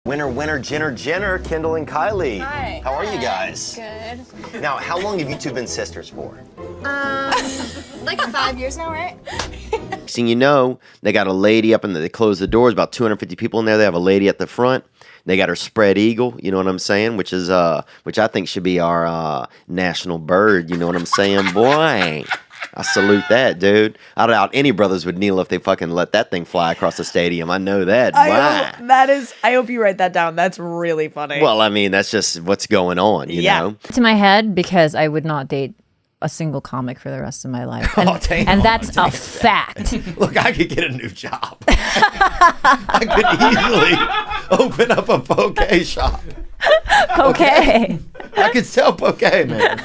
Winner, Jenner, Kendall and Kylie. Hi. How are you guys? Good. Now, how long have you two been sisters for? Like 5 years now, right? So you know, they got a lady up in they close the doors, about 250 people in there. They have a lady at the front. They got her spread eagle, you know what I'm saying? Which I think should be our national bird, you know what I'm saying? Boy, I salute that, dude. I doubt any brothers would kneel if they fucking let that thing fly across the stadium. I know that. I hope you write that down. That's really funny. Well, I mean, that's just what's going on, you know? To my head, because I would not date a single comic for the rest of my life. And, that's a fact. Look, I could get a new job. I could easily open up a poke shop. Okay. I could sell poke, man.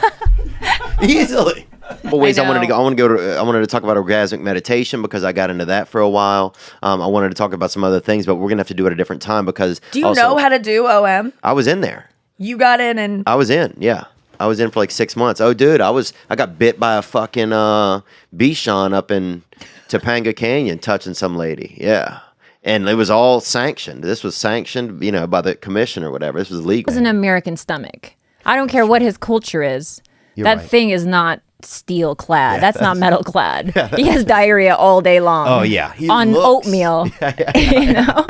Easily. Always, I wanted to talk about orgasmic meditation because I got into that for a while. I wanted to talk about some other things, but we're gonna have to do it at a different time because. Do you know how to do OM? I was in there. You got in and. I was in, yeah. I was in for like 6 months. Oh, dude, I got bit by a fucking Bichon up in Topanga Canyon touching some lady. Yeah. And it was all sanctioned. This was sanctioned, you know, by the commission or whatever. This was legal. It was an American stomach. I don't care what his culture is. That thing is not steel clad. That's not metal clad. Yeah, he has diarrhea all day long. Oh, yeah. On oatmeal. You know?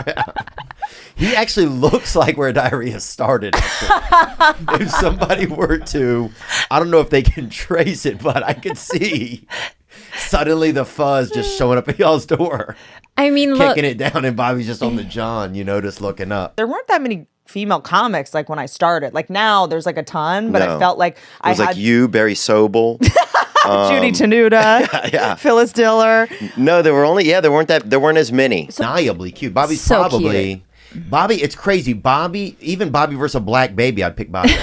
He actually looks like where diarrhea started. If somebody were to, I don't know if they can trace it, but I could see suddenly the fuzz just showing up at y'all's door. I mean, kicking it down, and Bobby's just on the john, you know, just looking up. There weren't that many female comics like when I started. Like now there's like a ton, but I felt like I had like you, Barry Sobel. Judy Tenuta, Phyllis Diller. No, there weren't as many. Undeniably cute. Bobby's so probably cute. Bobby, it's crazy. Even Bobby versus a black baby, I'd pick Bobby.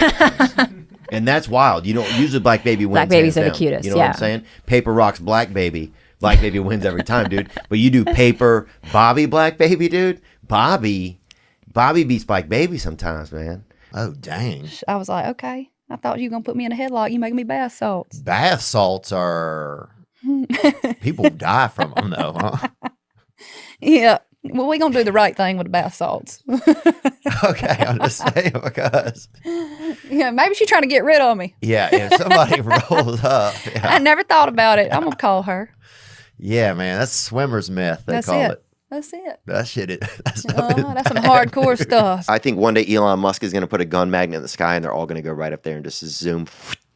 And that's wild. You don't usually black baby wins. Black babies are the cutest. You know what I'm saying? Paper rocks black baby. Black baby wins every time, dude. But you do paper Bobby black baby, dude. Bobby beats black baby sometimes, man. Oh dang. I was like, okay. I thought you were gonna put me in a headlock. You making me bath salts. Bath salts are people die from them though, huh? Yeah. Well, we're going to do the right thing with the bath salts. Okay, I'm just saying because. Yeah, maybe she's trying to get rid of me. Yeah, if somebody rolls up. Yeah. I never thought about it. I'm going to call her. Yeah, man, that's swimmer's myth, they call it. That's it. That shit is. That's some hardcore stuff. I think one day Elon Musk is going to put a gun magnet in the sky and they're all going to go right up there and just zoom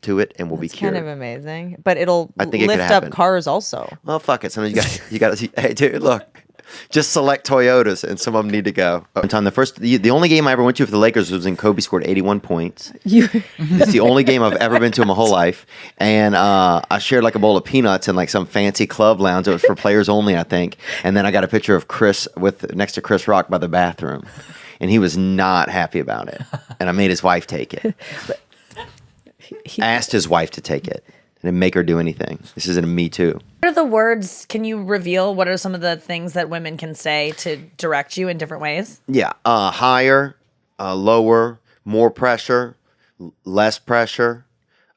to it and we'll be cured. Kind of amazing. But it'll lift up cars also. Well, fuck it. Sometimes you got to see, hey, dude, look. Just select Toyotas, and some of them need to go. One time, the only game I ever went to for the Lakers was when Kobe scored 81 points. It's the only game I've ever been to in my whole life. And I shared like a bowl of peanuts in like some fancy club lounge. It was for players only, I think. And then I got a picture of Chris next to Chris Rock by the bathroom, and he was not happy about it. And I made his wife take it. Asked his wife to take it. And didn't make her do anything. This isn't a Me Too. What are the words? Can you reveal what are some of the things that women can say to direct you in different ways? Yeah. Higher, lower, more pressure, less pressure.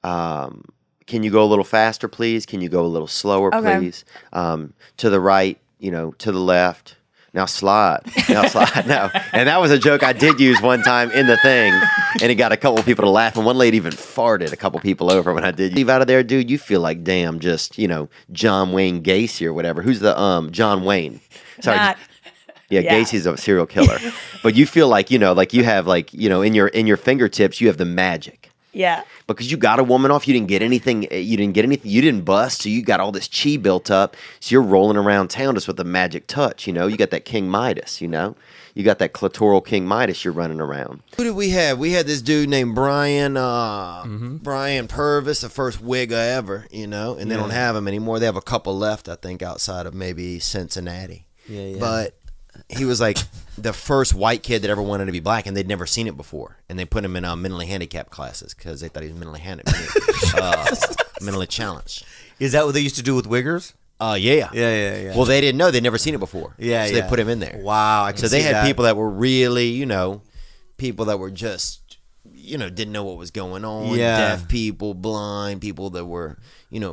Can you go a little faster, please? Can you go a little slower, please? To the right, to the left. Now slide. No. And that was a joke I did use one time in the thing, and it got a couple people to laugh. And one lady even farted a couple people over when I did. Leave out of there, dude. You feel like damn, just John Wayne Gacy or whatever. Who's the John Wayne? Sorry. Gacy's a serial killer. But you feel like you have in your fingertips you have the magic. Yeah. Because you got a woman off, you didn't get anything, you didn't bust, so you got all this chi built up, so you're rolling around town just with a magic touch, you got that King Midas, you got that clitoral King Midas you're running around. Who did we have? We had this dude named Brian, Brian Purvis, the first wigger ever, and they don't have him anymore. They have a couple left, I think, outside of maybe Cincinnati. Yeah. But he was like the first white kid that ever wanted to be black, and they'd never seen it before. And they put him in mentally handicapped classes because they thought he was mentally challenged. Is that what they used to do with wiggers? Yeah. Well, they didn't know. They'd never seen it before. So they put him in there. Wow. So they had people that were really, people that were just didn't know what was going on. Yeah. Deaf people, blind people that were,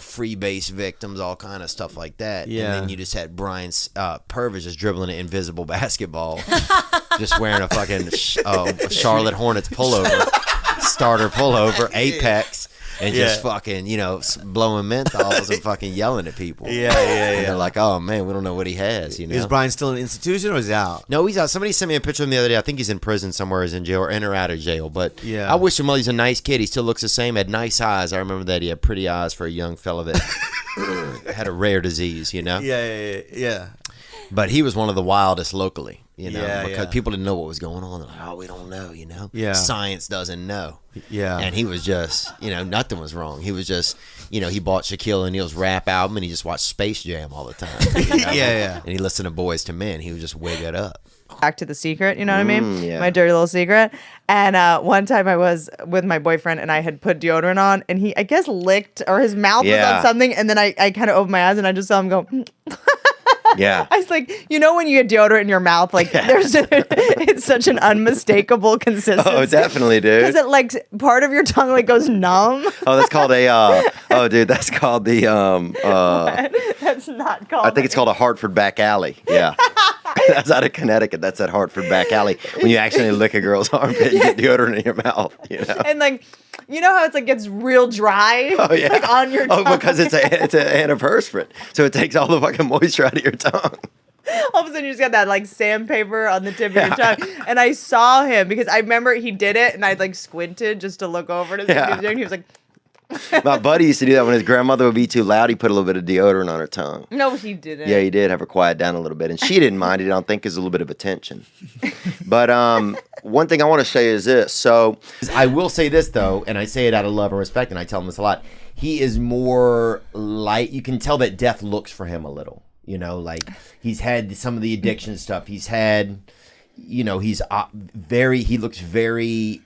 free-base victims, all kind of stuff like that. Yeah. And then you just had Brian's Purvis just dribbling an invisible basketball, just wearing a fucking Charlotte Hornets pullover, starter pullover, Apex. And just fucking, blowing menthols and fucking yelling at people. Yeah. And they're like, oh, man, we don't know what he has, Is Brian still in an institution or is he out? No, he's out. Somebody sent me a picture of him the other day. I think he's in prison somewhere, he's in jail, or in or out of jail. But Yeah. I wish him well. He's a nice kid. He still looks the same. Had nice eyes. I remember that. He had pretty eyes for a young fella that had a rare disease, Yeah. But he was one of the wildest locally, Yeah, because yeah. people didn't know what was going on. They're like, oh, we don't know, Yeah. Science doesn't know. Yeah. And he was just, nothing was wrong. He was just, he bought Shaquille O'Neal's rap album and he just watched Space Jam all the time. Yeah. And he listened to Boys to Men. He would just wig it up. Back to the secret, you know what I mean? Yeah. My dirty little secret. And one time I was with my boyfriend and I had put deodorant on and he, I guess, licked or his mouth was on something. And then I kind of opened my eyes and I just saw him go, Yeah. I was like, when you get deodorant in your mouth, like it's such an unmistakable consistency. Oh, definitely, dude. Because it like part of your tongue like goes numb. Oh, that's called that's called the That's not called. I think it's called a Hartford back alley. Yeah. That's out of Connecticut. That's at Hartford back alley. When you actually lick a girl's armpit, you get deodorant in your mouth. And like, how it's like gets real dry. Oh yeah. Like on your tongue. Oh, because it's an antiperspirant, so it takes all the fucking moisture out of your tongue. All of a sudden you just got that like sandpaper on the tip of your tongue. And I saw him because I remember he did it and I like squinted just to look over to see what he was doing. He was like, My buddy used to do that when his grandmother would be too loud. He put a little bit of deodorant on her tongue. no, he didn't. Yeah, he did have her quiet down a little bit, and she didn't mind it. I don't think because a little bit of attention. But one thing I want to say is this. So I will say this, though, and I say it out of love and respect, and I tell him this a lot. He is more light. You can tell that death looks for him a little. Like he's had some of the addiction stuff. He's had, he looks very,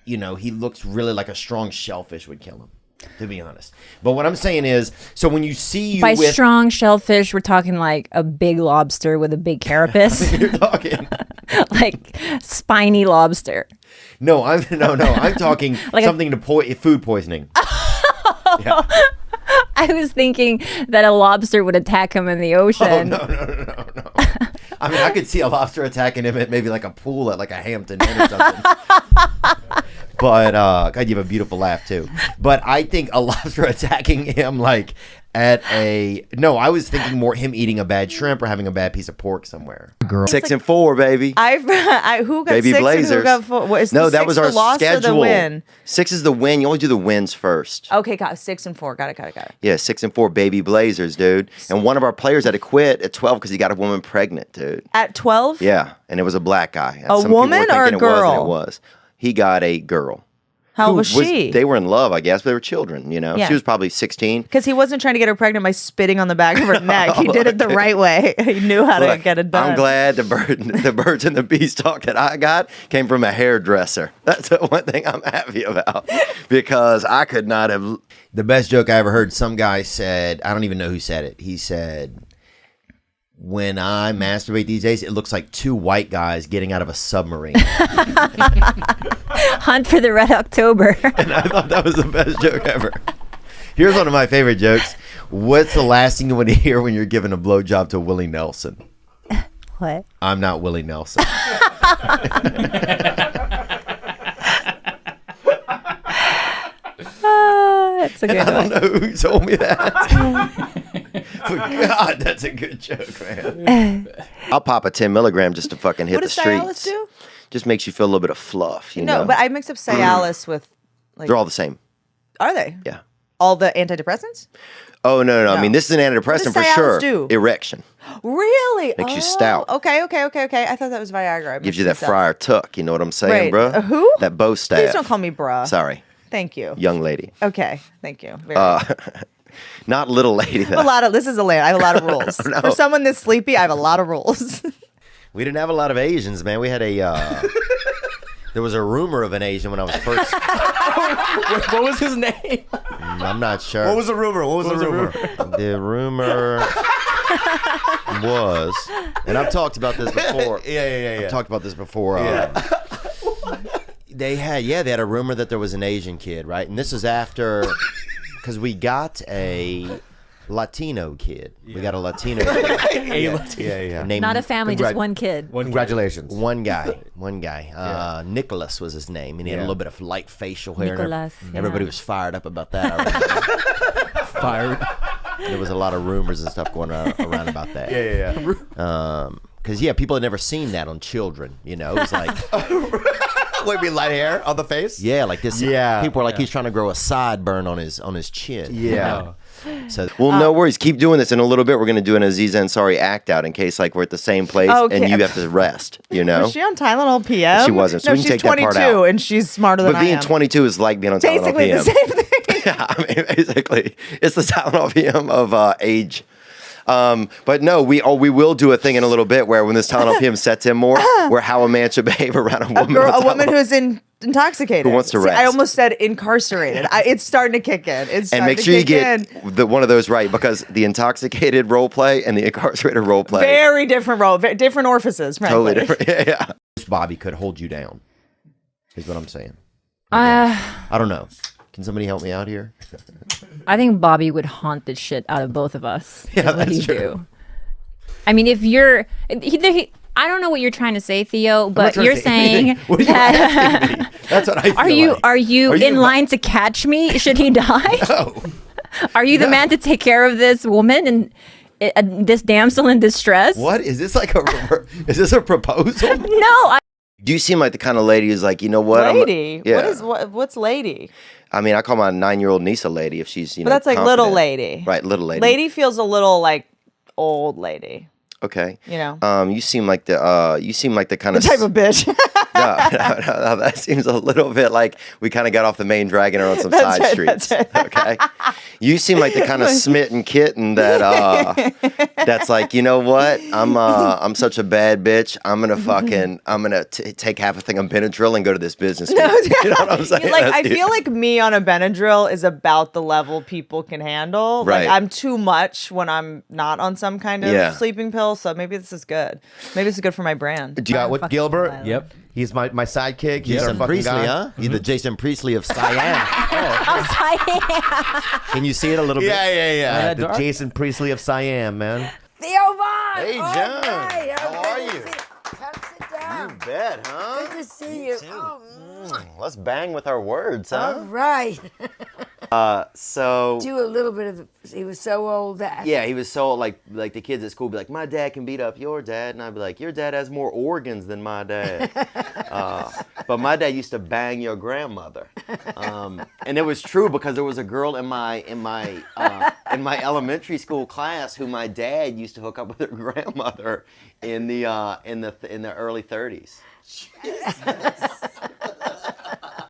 he looks really like a strong shellfish would kill him, to be honest. But what I'm saying is, so when you see you By with strong shellfish, we're talking like a big lobster with a big carapace. you're talking. Like spiny lobster. No, I'm talking Like something to food poisoning. Yeah. I was thinking that a lobster would attack him in the ocean. Oh, no. I mean, I could see a lobster attacking him at maybe like a pool at like a Hampton Inn or something. But God, you have a beautiful laugh too. But I think a lobster attacking him like I was thinking more him eating a bad shrimp or having a bad piece of pork somewhere. 6 and 4, baby. Who got Baby 6 and who Blazers. got 4? What, is No, the that 6 was the our loss or the schedule. win? 6 is the win. You only do the wins first. Okay, got 6 and 4. Got it. Yeah, 6 and 4, baby Blazers, dude. And one of our players had to quit at 12 because he got a woman pregnant, dude. At 12? Yeah, and it was a black guy. A Some people were woman or a thinking it wasn't, girl? It was. He got a girl. How Who old was she? They were in love, I guess, but they were children, Yeah. She was probably 16. Because he wasn't trying to get her pregnant by spitting on the back of her neck. He did it the right way. He knew how to Look, get it done. I'm glad the birds and the beestalk that I got came from a hairdresser. That's the one thing I'm happy about because I could not have. The best joke I ever heard, some guy said, I don't even know who said it. He said, when I masturbate these days, it looks like 2 white guys getting out of a submarine. Hunt for the Red October. And I thought that was the best joke ever. Here's one of my favorite jokes. What's the last thing you want to hear when you're giving a blowjob to Willie Nelson? What? I'm not Willie Nelson. That's a good I don't one. know who told me that. But God, that's a good joke, man. I'll pop a 10 milligram just to fucking hit What the does Cialis streets. do? Just makes you feel a little bit of fluff, you know? No, but I mix up Cialis with, like, They're all the same. are they? Yeah. All the antidepressants? Oh, no. I No. mean, this is an What antidepressant does for Cialis sure. do? Erection. Really? Makes you stout. Okay. I thought that was Viagra. I Gives mixed you that these up. friar tuck. You know what I'm saying, Right. bro? Who? That bow staff. Please don't call me bruh. Sorry, Thank you. young lady. Okay. Thank you. Very good. Not little lady. This is a land. I have a lot of rules. No. For someone this sleepy, I have a lot of rules. We didn't have a lot of Asians, man. We had there was a rumor of an Asian when I was first. What was his name? I'm not sure. What was the rumor? The rumor was, and I've talked about this before. Yeah. I've talked about this before. They had a rumor that there was an Asian kid, right? And this is after, because we got a Latino kid. We got a Latino kid. Yeah. Named, Not a family, just one kid. Congratulations. One guy. Nicholas was his name, and he had a little bit of light facial hair. Nicholas, Everybody was fired up about that. Fired. There was a lot of rumors and stuff going around about that. Yeah. Because people had never seen that on children. You know, it was like, Wait, be light hair on the face? yeah, like this. Yeah. People were like, he's trying to grow a sideburn on his chin. Yeah. So Well, no worries. Keep doing this. In a little bit, we're going to do an Aziza Ansari act out in case like we're at the same place Okay. and you have to rest. You know. Was she on Tylenol PM? She wasn't, so no, we can she's take that 22 part out. and she's smarter than But I being am. 22 is like being on Tylenol Basically PM. the same thing. Yeah, I mean, basically, it's the Tylenol PM of age. But no, we will do a thing in a little bit where when this Tylenol PM sets in more, where how a man should behave around a woman. A woman who's intoxicated. Who wants to See, rest. I almost said incarcerated. It's starting to kick in. And make sure you get one of those right, because the intoxicated role play and the incarcerated role play. very different role, different orifices. Frankly. Totally different. Yeah. Bobby could hold you down, is what I'm saying. I I don't know. Can somebody help me out here? think Bobby would haunt the shit out of both of us. Yeah, is what that's he'd true. do. I mean, if you're, I don't know what you're trying to say, Theo, but trying you're to say saying anything. What are you that. asking me? That's what I feel Are you like. are you Are you in invi- line to catch me? Should he die? No. Are you the man to take care of this woman and this damsel in distress? What is this like is this a proposal? No, Do you seem like the kind of lady who's like, you know what? Lady. Yeah. What's lady? I mean, I call my 9-year-old niece a lady if she's, But that's like little confident. lady. Right, little lady. Lady feels a little like old lady. Okay. You know. You seem like the kind The of type of bitch. no, that seems a little bit like we kind of got off the main drag and are on some That's side right, streets. that's Okay. You seem like the kind of smitten kitten that that's like, you know what? I'm such a bad bitch. I'm gonna take half a thing of Benadryl and go to this business meeting. You know what I'm saying? Like That's I you. feel like me on a Benadryl is about the level people can handle. Right. Like I'm too much when I'm not on some kind of Yeah. sleeping pill. So maybe this is good. Maybe this is good for my brand. You got what, Gilbert? Yep. He's my sidekick. He's our Jason fucking Priestley, guy. huh? You're the Jason Priestley of Siam. I'm sorry. Can you see it a little bit? Yeah. The dark. Jason Priestley of Siam, man. Theo Vaughn! Hey, All John. right, How good are to you? see Come sit down. You bet, huh? Good to see you. Oh, Let's bang with our words, all huh? right. So Do a little bit of. He was so old that. yeah, he was so like the kids at school be like, my dad can beat up your dad, and I'd be like, your dad has more organs than my dad. But my dad used to bang your grandmother, and it was true because there was a girl in my elementary school class who my dad used to hook up with her grandmother in the early 30s.